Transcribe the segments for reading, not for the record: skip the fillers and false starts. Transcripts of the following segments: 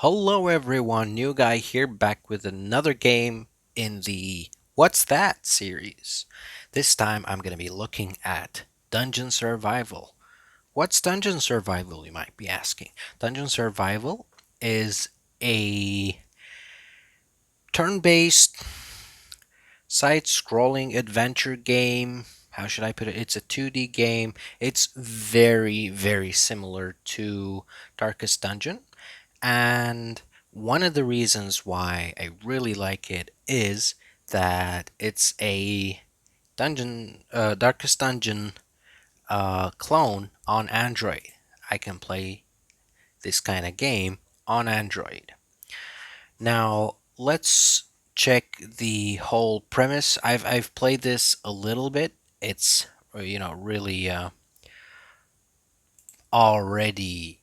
Hello everyone, Nugai here back with another game in the What's That series. This time I'm going to be looking at Dungeon Survival. What's Dungeon Survival, you might be asking? Dungeon Survival is a turn-based side-scrolling adventure game. How should I put it? It's a 2D game. It's very similar to Darkest Dungeon. And one of the reasons why I really like it is that it's a Darkest Dungeon clone on Android. I can play this kind of game on Android. Now let's check the whole premise. I've played this a little bit. It's really already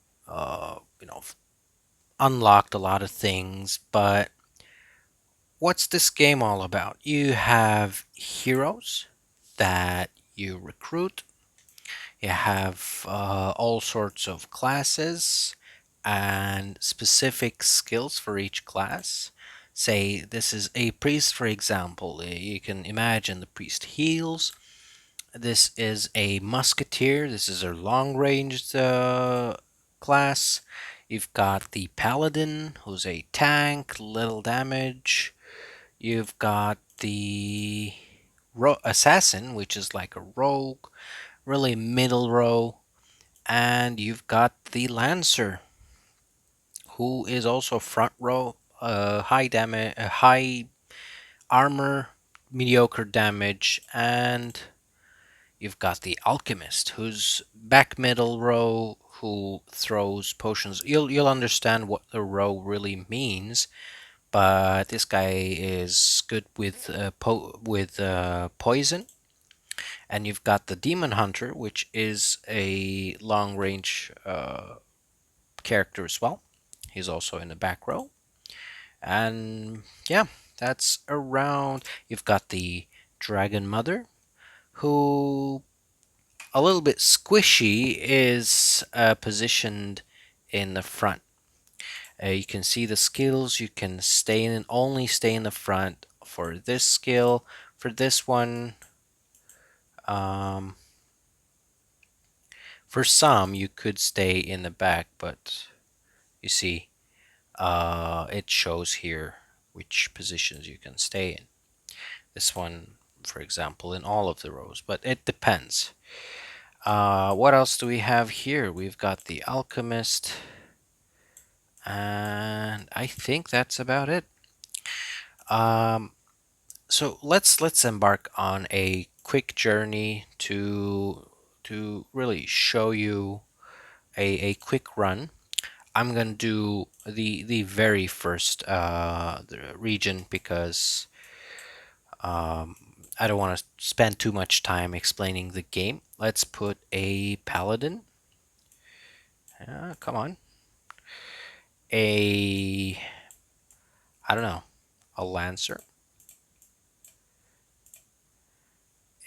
unlocked a lot of things, but what's this game all about? You have heroes that you recruit. You have all sorts of classes and specific skills for each class. Say this is a priest, for example. You can imagine the priest heals. This is a musketeer. This is a long-ranged class. You've got the paladin, who's a tank, little damage. You've got the assassin, which is like a rogue, really middle row, and you've got the lancer, who is also front row, high damage, high armor, mediocre damage, and you've got the alchemist, who's back middle row, who throws potions. You'll understand what the row really means, but this guy is good with poison. And you've got the demon hunter, which is a long range character as well. He's also in the back row. And yeah, that's around. You've got the dragon mother, who a little bit squishy is positioned in the front. You can see the skills. You can only stay in the front for this skill. For this one, um, for some you could stay in the back, but you see, it shows here which positions you can stay in. This one, for example, in all of the rows, but it depends. What else do we have here? We've got the alchemist, and I think that's about it. Um, so let's embark on a quick journey to really show you a quick run. I'm gonna do the very first the region because I don't want to spend too much time explaining the game. Let's put a paladin. Come on, a I don't know, a lancer,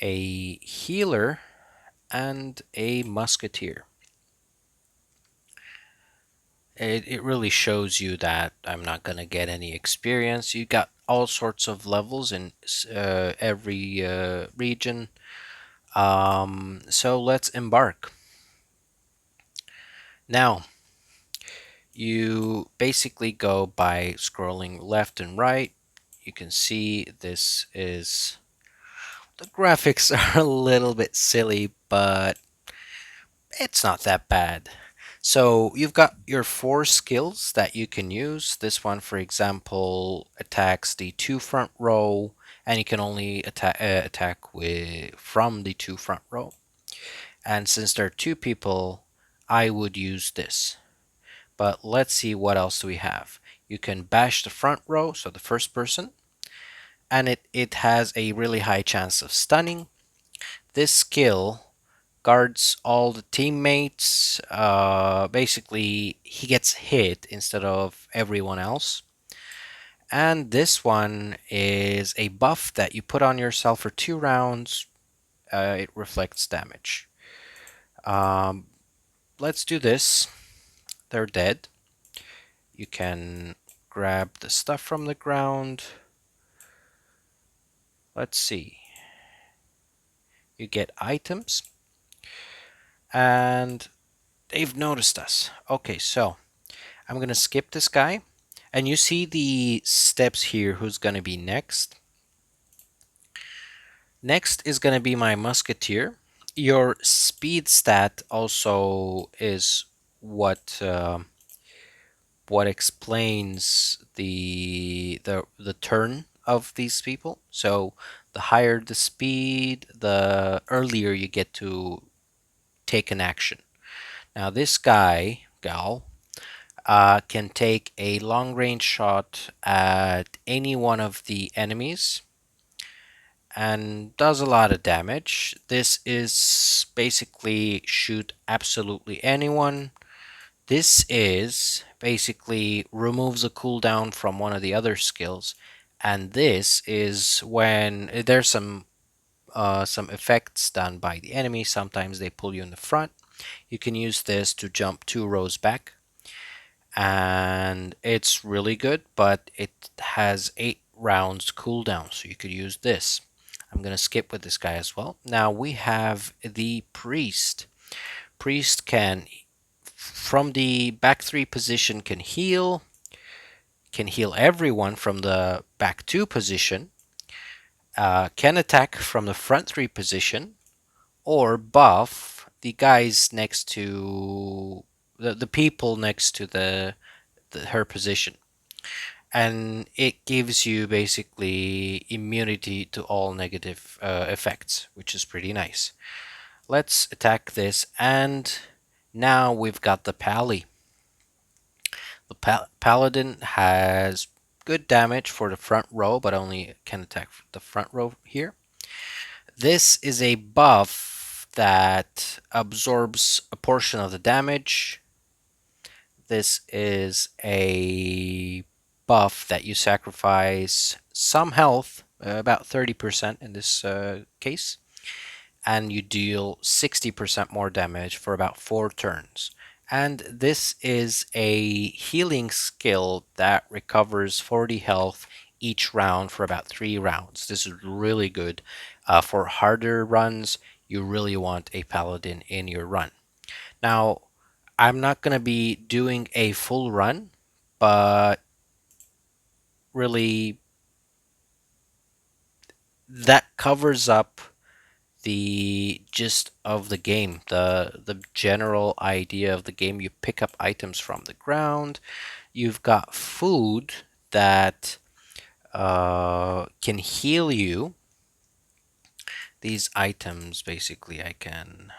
a healer, and a musketeer. It really shows you that I'm not gonna get any experience. You got all sorts of levels in every region. So let's embark. Now, you basically go by scrolling left and right. You can see this is the graphics are a little bit silly, but it's not that bad. So you've got your four skills that you can use. This one, for example, attacks the two front row, and you can only attack with from the two front row. And since there are two people, I would use this. But let's see what else do we have. You can bash the front row, so the first person, and it has a really high chance of stunning. This skill guards all the teammates. Basically, he gets hit instead of everyone else. And this one is a buff that you put on yourself for 2 rounds. It reflects damage. Um, let's do this. They're dead. You can grab the stuff from the ground. Let's see. You get items, and they've noticed us. Okay, so I'm gonna skip this guy, and you see the steps here. Who's gonna be next? Next is gonna be my musketeer. Your speed stat also is what what explains the turn of these people. So the higher the speed, the earlier you get to take an action. Now this gal, can take a long range shot at any one of the enemies and does a lot of damage. This is basically shoot absolutely anyone. This is basically removes a cooldown from one of the other skills, and this is when there's some effects done by the enemy. Sometimes they pull you in the front. You can use this to jump 2 rows back, and it's really good, but it has 8 rounds cooldown, so you could use this. I'm gonna skip with this guy as well. Now we have the priest. Priest can, from the back 3 position, can heal everyone from the back 2 position, can attack from the front 3 position, or buff the guys next to the people next to her position. And it gives you basically immunity to all negative effects, which is pretty nice. Let's attack this, and now we've got the pally. The paladin has good damage for the front row, but only can attack the front row here. This is a buff that absorbs a portion of the damage. This is a buff that you sacrifice some health, about 30% in this case, and you deal 60% more damage for about 4 turns. And this is a healing skill that recovers 40 health each round for about 3 rounds. This is really good. For harder runs, you really want a paladin in your run. Now, I'm not going to be doing a full run, but really that covers up the gist of the game, the general idea of the game. You pick up items from the ground. You've got food that can heal you. These items basically I can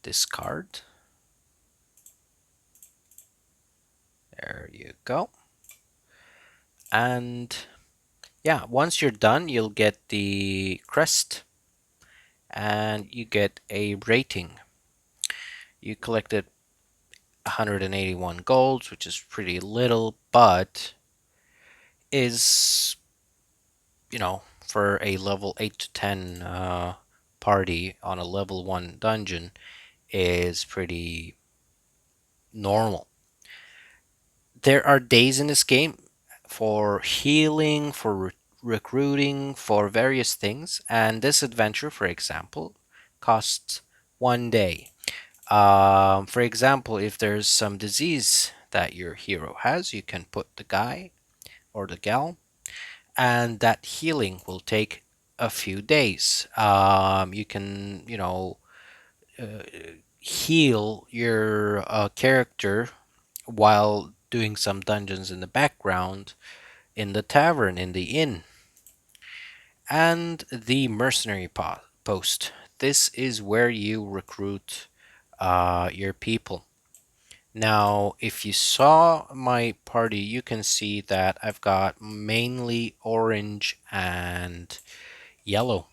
discard. There you go. And yeah, once you're done, you'll get the crest and you get a rating. You collected 181 golds, which is pretty little, but is, for a level 8 to 10 party on a level 1 dungeon, is pretty normal. There are days in this game for healing, for recruiting, for various things, and this adventure, for example, costs 1 day. For example, if there's some disease that your hero has, you can put the guy or the gal, and that healing will take a few days. You can, uh, heal your character while doing some dungeons in the background, in the tavern, in the inn. And the mercenary post. This is where you recruit your people. Now, if you saw my party, you can see that I've got mainly orange and yellow.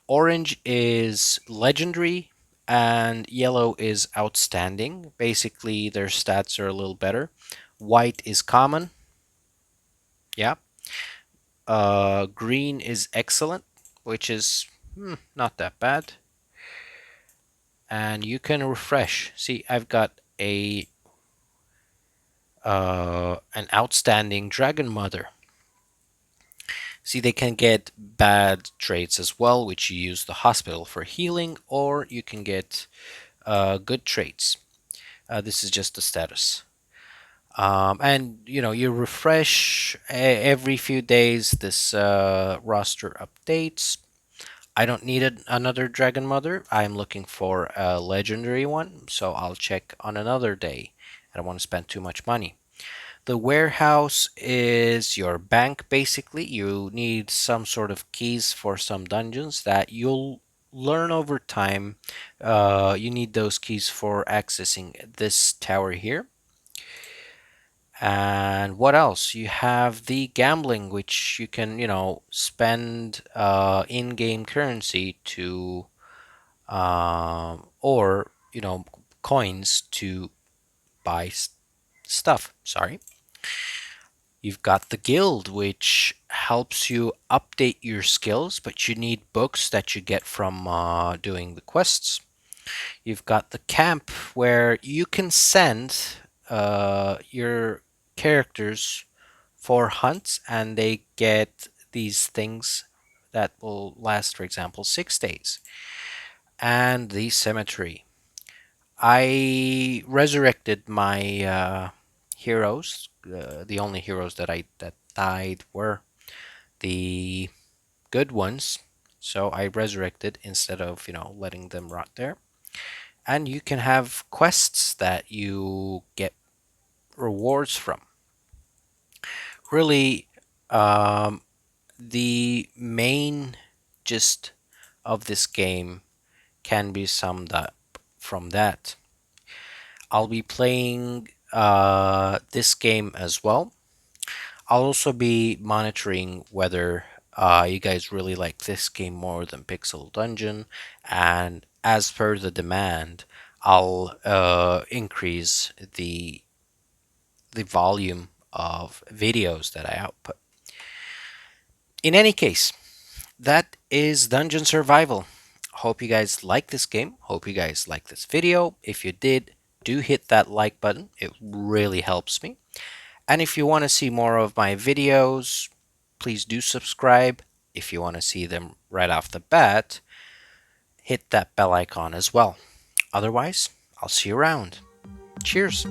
Orange is legendary and yellow is outstanding. Basically, their stats are a little better. White is common. Yeah. Green is excellent, which is not that bad. And you can refresh. See, I've got a an outstanding dragon mother. See, they can get bad traits as well, which you use the hospital for healing, or you can get good traits. This is just the status. And you refresh every few days. This roster updates. I don't need another Dragon Mother. I'm looking for a legendary one, so I'll check on another day. I don't want to spend too much money. The warehouse is your bank, basically. You need some sort of keys for some dungeons that you'll learn over time. You need those keys for accessing this tower here. And what else? You have the gambling, which you can, spend in-game currency to, or, coins to buy stuff. Sorry. You've got the guild, which helps you update your skills, but you need books that you get from doing the quests. You've got the camp, where you can send your characters for hunts, and they get these things that will last, for example, 6 days. And the cemetery. I resurrected my heroes. The only heroes that died were the good ones. So I resurrected instead of letting them rot there. And you can have quests that you get rewards from. Really, um, the main gist of this game can be summed up from that. I'll be playing this game as well. I'll also be monitoring whether you guys really like this game more than Pixel Dungeon, and as per the demand, I'll increase the volume of videos that I output. In any case, that is Dungeon Survival. Hope you guys like this game. Hope you guys like this video. If you did, do hit that like button. It really helps me. And if you want to see more of my videos, please do subscribe. If you want to see them right off the bat, hit that bell icon as well. Otherwise, I'll see you around. Cheers.